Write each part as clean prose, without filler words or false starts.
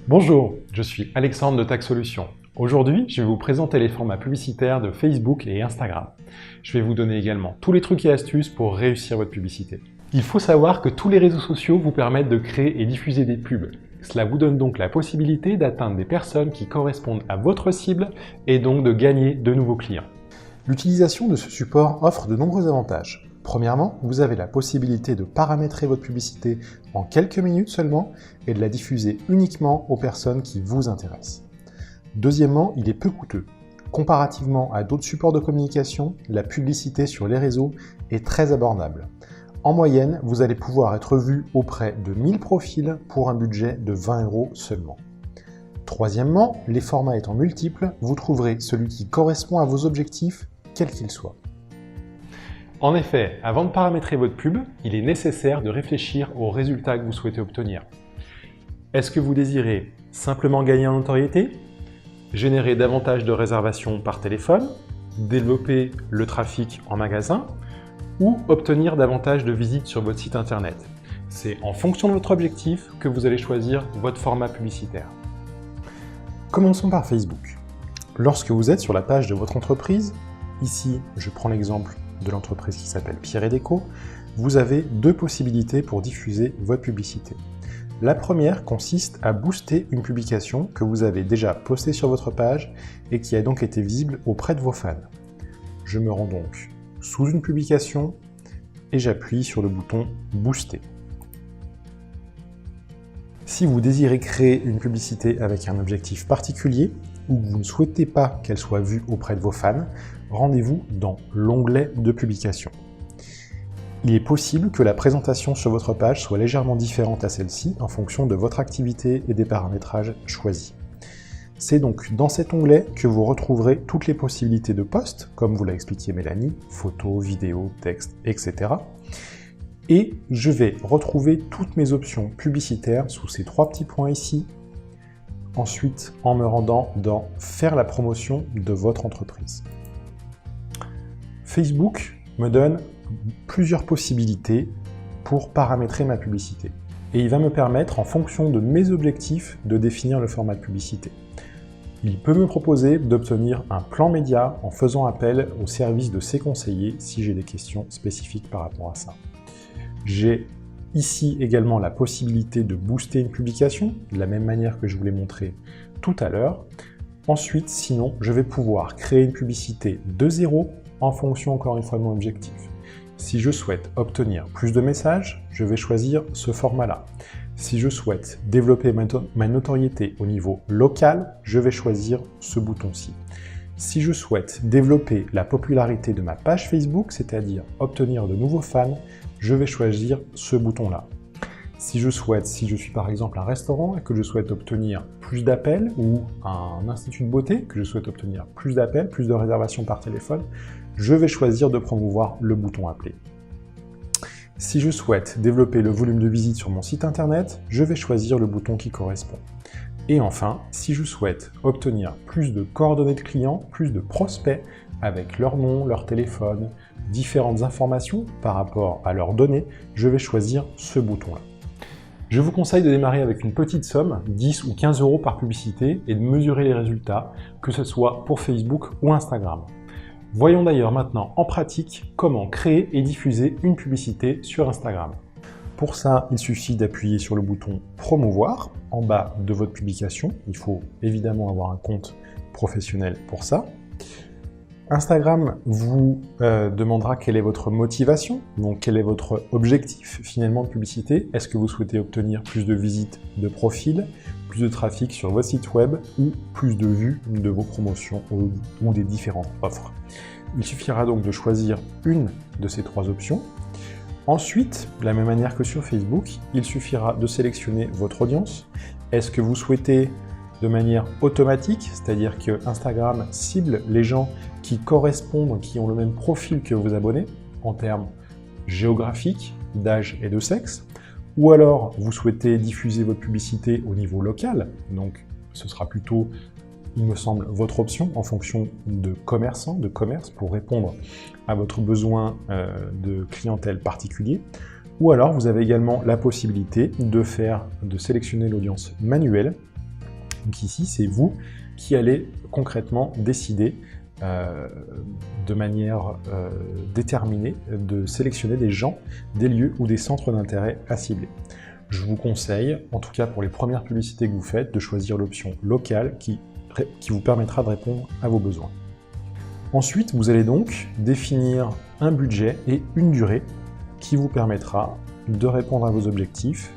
Bonjour, je suis Alexandre de Tax Solutions. Aujourd'hui, je vais vous présenter les formats publicitaires de Facebook et Instagram. Je vais vous donner également tous les trucs et astuces pour réussir votre publicité. Il faut savoir que tous les réseaux sociaux vous permettent de créer et diffuser des pubs. Cela vous donne donc la possibilité d'atteindre des personnes qui correspondent à votre cible et donc de gagner de nouveaux clients. L'utilisation de ce support offre de nombreux avantages. Premièrement, vous avez la possibilité de paramétrer votre publicité en quelques minutes seulement et de la diffuser uniquement aux personnes qui vous intéressent. Deuxièmement, il est peu coûteux. Comparativement à d'autres supports de communication, la publicité sur les réseaux est très abordable. En moyenne, vous allez pouvoir être vu auprès de 1000 profils pour un budget de 20 € seulement. Troisièmement, les formats étant multiples, vous trouverez celui qui correspond à vos objectifs, quels qu'ils soient. En effet, avant de paramétrer votre pub, il est nécessaire de réfléchir aux résultats que vous souhaitez obtenir. Est-ce que vous désirez simplement gagner en notoriété, générer davantage de réservations par téléphone, développer le trafic en magasin ou obtenir davantage de visites sur votre site internet? C'est en fonction de votre objectif que vous allez choisir votre format publicitaire. Commençons par Facebook. Lorsque vous êtes sur la page de votre entreprise, ici je prends l'exemple de l'entreprise qui s'appelle Pierre & Déco, vous avez deux possibilités pour diffuser votre publicité. La première consiste à booster une publication que vous avez déjà postée sur votre page et qui a donc été visible auprès de vos fans. Je me rends donc sous une publication et j'appuie sur le bouton « Booster ». Si vous désirez créer une publicité avec un objectif particulier ou que vous ne souhaitez pas qu'elle soit vue auprès de vos fans, rendez-vous dans l'onglet de publication. Il est possible que la présentation sur votre page soit légèrement différente à celle-ci en fonction de votre activité et des paramétrages choisis. C'est donc dans cet onglet que vous retrouverez toutes les possibilités de post, comme vous l'a expliqué Mélanie, photos, vidéos, textes, etc. Et je vais retrouver toutes mes options publicitaires sous ces trois petits points ici, ensuite en me rendant dans « Faire la promotion de votre entreprise ». Facebook me donne plusieurs possibilités pour paramétrer ma publicité. Et il va me permettre, en fonction de mes objectifs, de définir le format de publicité. Il peut me proposer d'obtenir un plan média en faisant appel au service de ses conseillers si j'ai des questions spécifiques par rapport à ça. J'ai ici également la possibilité de booster une publication, de la même manière que je vous l'ai montré tout à l'heure. Ensuite, sinon, je vais pouvoir créer une publicité de zéro en fonction, encore une fois, de mon objectif. Si je souhaite obtenir plus de messages, je vais choisir ce format-là. Si je souhaite développer ma notoriété au niveau local, je vais choisir ce bouton-ci. Si je souhaite développer la popularité de ma page Facebook, c'est-à-dire obtenir de nouveaux fans, je vais choisir ce bouton-là. Si je suis par exemple un restaurant et que je souhaite obtenir plus d'appels, ou un institut de beauté, que je souhaite obtenir plus d'appels, plus de réservations par téléphone, je vais choisir de promouvoir le bouton appeler. Si je souhaite développer le volume de visite sur mon site internet, je vais choisir le bouton qui correspond. Et enfin, si je souhaite obtenir plus de coordonnées de clients, plus de prospects avec leur nom, leur téléphone, différentes informations par rapport à leurs données, je vais choisir ce bouton-là. Je vous conseille de démarrer avec une petite somme, 10 ou 15 € par publicité, et de mesurer les résultats, que ce soit pour Facebook ou Instagram. Voyons d'ailleurs maintenant en pratique comment créer et diffuser une publicité sur Instagram. Pour ça, il suffit d'appuyer sur le bouton « Promouvoir » en bas de votre publication. Il faut évidemment avoir un compte professionnel pour ça. Instagram vous demandera quelle est votre motivation, donc quel est votre objectif finalement de publicité. Est-ce que vous souhaitez obtenir plus de visites de profil, plus de trafic sur votre site web ou plus de vues de vos promotions ou des différentes offres? Il suffira donc de choisir une de ces trois options. Ensuite, de la même manière que sur Facebook, il suffira de sélectionner votre audience. Est-ce que vous souhaitez de manière automatique, c'est-à-dire que Instagram cible les gens qui correspondent, qui ont le même profil que vos abonnés, en termes géographiques, d'âge et de sexe, ou alors vous souhaitez diffuser votre publicité au niveau local, donc ce sera plutôt, il me semble, votre option en fonction de commerçants, de commerce, pour répondre à votre besoin de clientèle particulier, ou alors vous avez également la possibilité de sélectionner l'audience manuelle Donc ici, c'est vous qui allez concrètement décider de manière déterminée de sélectionner des gens, des lieux ou des centres d'intérêt à cibler. Je vous conseille, en tout cas pour les premières publicités que vous faites, de choisir l'option locale qui vous permettra de répondre à vos besoins. Ensuite, vous allez donc définir un budget et une durée qui vous permettra de répondre à vos objectifs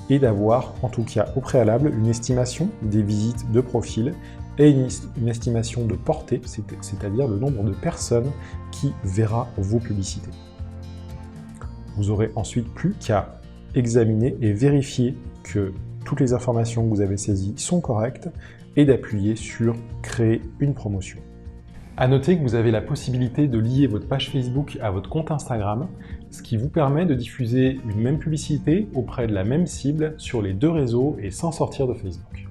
et d'avoir, en tout cas au préalable, une estimation des visites de profil et une estimation de portée, c'est-à-dire le nombre de personnes qui verra vos publicités. Vous aurez ensuite plus qu'à examiner et vérifier que toutes les informations que vous avez saisies sont correctes et d'appuyer sur « Créer une promotion ». À noter que vous avez la possibilité de lier votre page Facebook à votre compte Instagram, ce qui vous permet de diffuser une même publicité auprès de la même cible sur les deux réseaux et sans sortir de Facebook.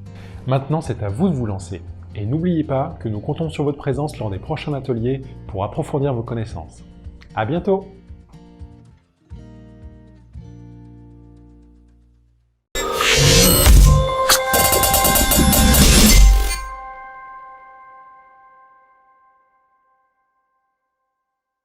Maintenant, c'est à vous de vous lancer. Et n'oubliez pas que nous comptons sur votre présence lors des prochains ateliers pour approfondir vos connaissances. À bientôt!